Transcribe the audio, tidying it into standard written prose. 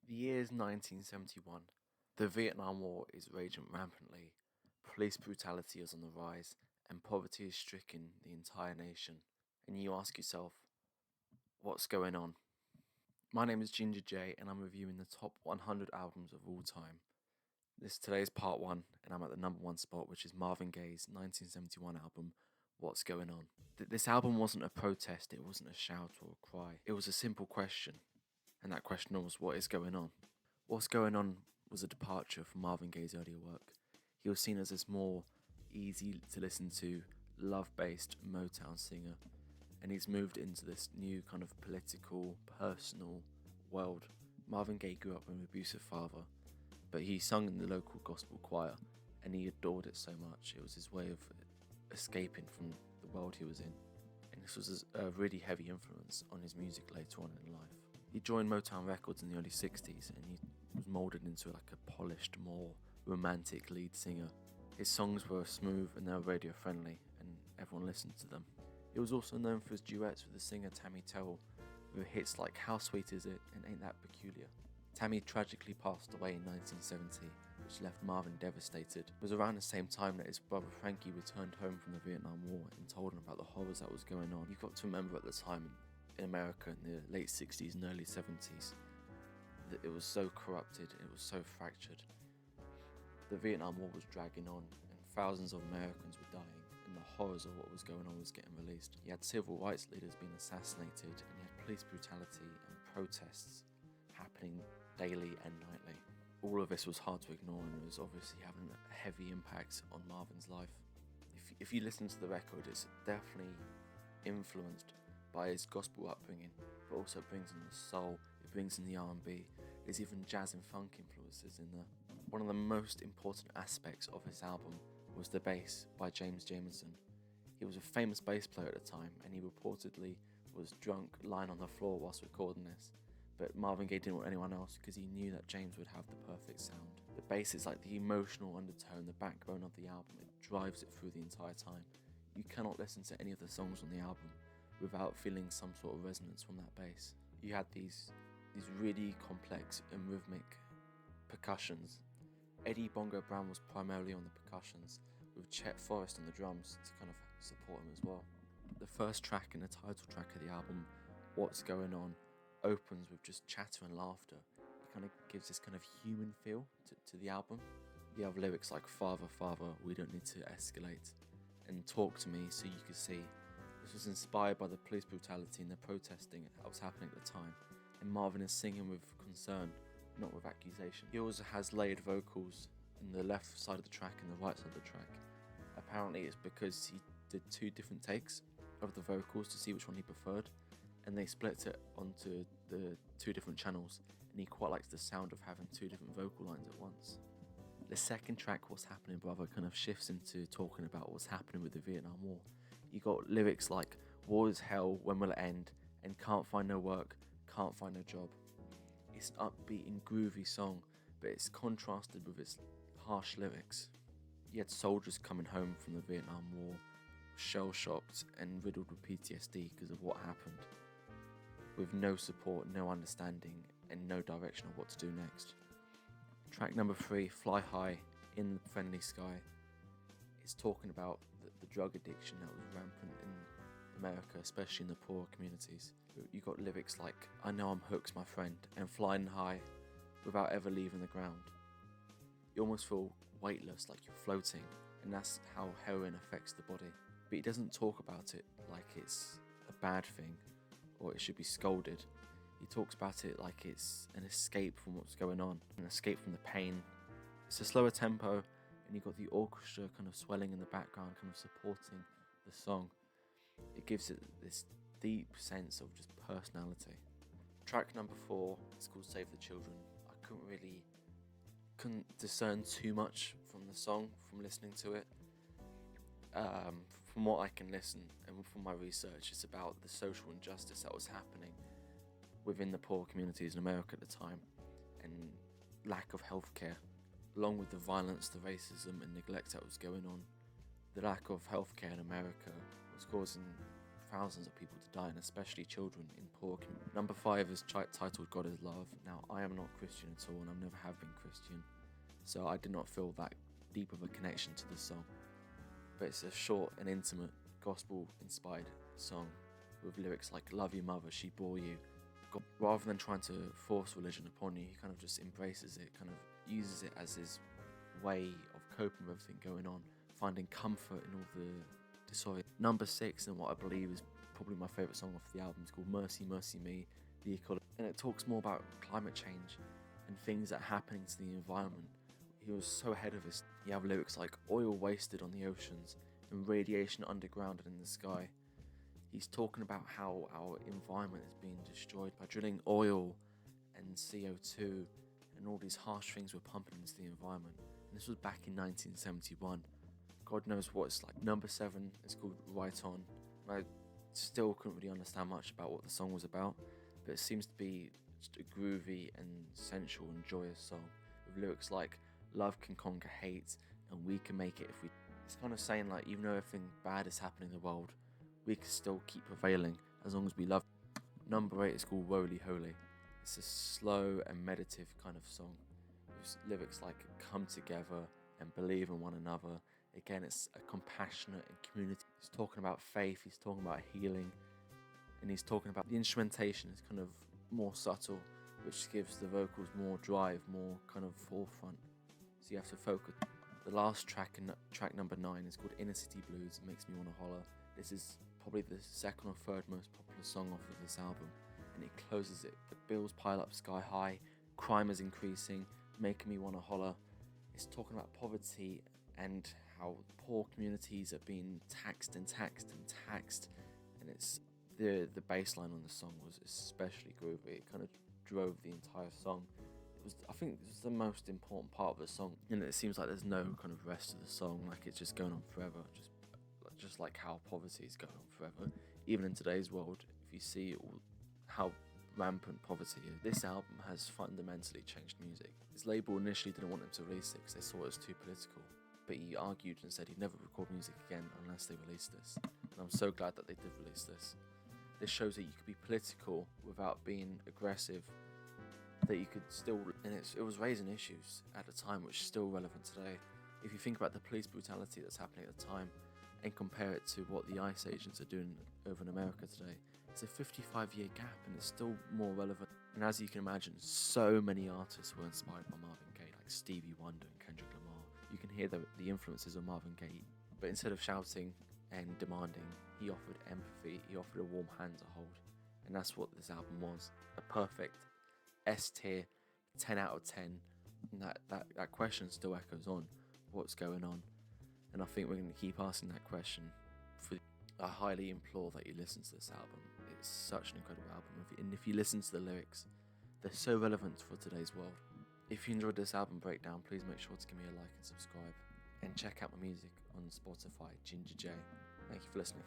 The year is 1971. The Vietnam War is raging rampantly, police brutality is on the rise, and poverty is stricken the entire nation. And you ask yourself, what's going on? My name is Ginger J, and I'm reviewing the top 100 albums of all time. Today's part 1, and I'm at the number 1 spot, which is Marvin Gaye's 1971 album, What's Going On. This album wasn't a protest, it wasn't a shout or a cry. It was a simple question, and that question was, what is going on? What's Going On was a departure from Marvin Gaye's earlier work. He was seen as this more easy to listen to, love-based Motown singer, and he's moved into this new kind of political, personal world. Marvin Gaye grew up with an abusive father, but he sung in the local gospel choir, and he adored it so much. It was his way of escaping from the world he was in, and this was a really heavy influence on his music later on in life. He joined Motown Records in the early 60s, and he was moulded into like a polished, more romantic lead singer. His songs were smooth and they were radio friendly, and everyone listened to them. He was also known for his duets with the singer Tammy Terrell, with hits like How Sweet Is It and Ain't That Peculiar. Tammy tragically passed away in 1970, which left Marvin devastated. It was around the same time that his brother Frankie returned home from the Vietnam War and told him about the horrors that was going on. You've got to remember at the time in America in the late 60s and early 70s that it was so corrupted, it was so fractured. The Vietnam War was dragging on and thousands of Americans were dying, and the horrors of what was going on was getting released. You had civil rights leaders being assassinated, and you had police brutality and protests happening daily and nightly. All of this was hard to ignore, and it was obviously having a heavy impact on Marvin's life. If you listen to the record, it's definitely influenced by his gospel upbringing, but also brings in the soul, it brings in the R&B, there's even jazz and funk influences in there. One of the most important aspects of this album was the bass by James Jamerson. He was a famous bass player at the time, and he reportedly was drunk lying on the floor whilst recording this, but Marvin Gaye didn't want anyone else because he knew that James would have the perfect sound. The bass is like the emotional undertone, the backbone of the album, it drives it through the entire time. You cannot listen to any of the songs on the album without feeling some sort of resonance from that bass. You had these really complex and rhythmic percussions. Eddie Bongo Brown was primarily on the percussions, with Chet Forrest on the drums to kind of support him as well. The first track and the title track of the album, What's Going On, opens with just chatter and laughter. It kind of gives this kind of human feel to the album. You have lyrics like Father, Father, we don't need to escalate, and Talk to Me so you could see. This was inspired by the police brutality and the protesting that was happening at the time, and Marvin is singing with concern, not with accusation. He also has layered vocals in the left side of the track and the right side of the track. Apparently it's because he did 2 different takes of the vocals to see which one he preferred, and they split it onto the 2 different channels, and he quite likes the sound of having 2 different vocal lines at once. The second track, What's Happening Brother, kind of shifts into talking about what's happening with the Vietnam War. You got lyrics like war is hell, when will it end, and can't find no work, can't find no job. It's an upbeat and groovy song, but it's contrasted with its harsh lyrics. You had soldiers coming home from the Vietnam War, shell-shocked and riddled with PTSD because of what happened, with no support, no understanding, and no direction of what to do next. Track number 3, Fly High, In the Friendly Sky, is talking about the drug addiction that was rampant in America, especially in the poorer communities. You got lyrics like, I know I'm hooked, my friend, and flying high without ever leaving the ground. You almost feel weightless, like you're floating, and that's how heroin affects the body. But he doesn't talk about it like it's a bad thing or it should be scolded. He talks about it like it's an escape from what's going on, an escape from the pain. It's a slower tempo, and you've got the orchestra kind of swelling in the background, kind of supporting the song. It gives it this deep sense of just personality. Track number 4 is called Save the Children. I couldn't discern too much from the song from listening to it. From what I can listen and from my research, it's about the social injustice that was happening within the poor communities in America at the time, and lack of healthcare, along with the violence, the racism and neglect that was going on. The lack of healthcare in America was causing thousands of people to die, and especially children in poor communities. Number 5 is titled God is Love. Now, I am not Christian at all, and I never have been Christian, so I did not feel that deep of a connection to this song. But it's a short and intimate, gospel-inspired song with lyrics like, love your mother, she bore you. God, rather than trying to force religion upon you, he kind of just embraces it, kind of uses it as his way of coping with everything going on, finding comfort in all the disorder. Number 6, and what I believe is probably my favourite song off the album, is called Mercy, Mercy Me, the ecology. And it talks more about climate change and things that are happening to the environment. He was so ahead of his. You have lyrics like oil wasted on the oceans and radiation underground and in the sky. He's talking about how our environment is being destroyed by drilling oil and CO2 and all these harsh things we're pumping into the environment. And this was back in 1971. God knows what it's like. Number 7 is called Right On. And I still couldn't really understand much about what the song was about, but it seems to be just a groovy and sensual and joyous song with lyrics like, love can conquer hate and we can make it if we. It's kind of saying like, even though everything bad is happening in the world, we can still keep prevailing as long as we love. Number 8 is called Roly Holy. It's a slow and meditative kind of song with lyrics like, come together and believe in one another. Again, it's a compassionate and community. He's talking about faith, he's talking about healing, and he's talking about the instrumentation is kind of more subtle, which gives the vocals more drive, more kind of forefront. So you have to focus. The last track, track number 9, is called Inner City Blues. It makes me want to holler. This is probably the second or third most popular song off of this album, and it closes it. The bills pile up sky high, crime is increasing, making me want to holler. It's talking about poverty and how poor communities are being taxed and taxed and taxed, and it's the bass line on the song was especially groovy. It kind of drove the entire song. I think it was the most important part of the song, and it seems like there's no kind of rest of the song, like it's just going on forever, just like how poverty is going on forever. Even in today's world, if you see how rampant poverty is, this album has fundamentally changed music. His label initially didn't want him to release it because they saw it as too political, but he argued and said he'd never record music again unless they released this. And I'm so glad that they did release this. This shows that you could be political without being aggressive, that you could still, and it was raising issues at the time which is still relevant today. If you think about the police brutality that's happening at the time and compare it to what the ICE agents are doing over in America today, it's a 55-year gap and it's still more relevant. And as you can imagine, so many artists were inspired by Marvin Gaye, like Stevie Wonder and Kendrick Lamar. You can hear the influences of Marvin Gaye, but instead of shouting and demanding, he offered empathy, he offered a warm hand to hold. And that's what this album was. A perfect S tier, 10 out of 10. And that question still echoes on. What's going on? And I think we're going to keep asking that question. I highly implore that you listen to this album. It's such an incredible album. And if you listen to the lyrics, they're so relevant for today's world. If you enjoyed this album breakdown, please make sure to give me a like and subscribe. And check out my music on Spotify, Ginger J. Thank you for listening.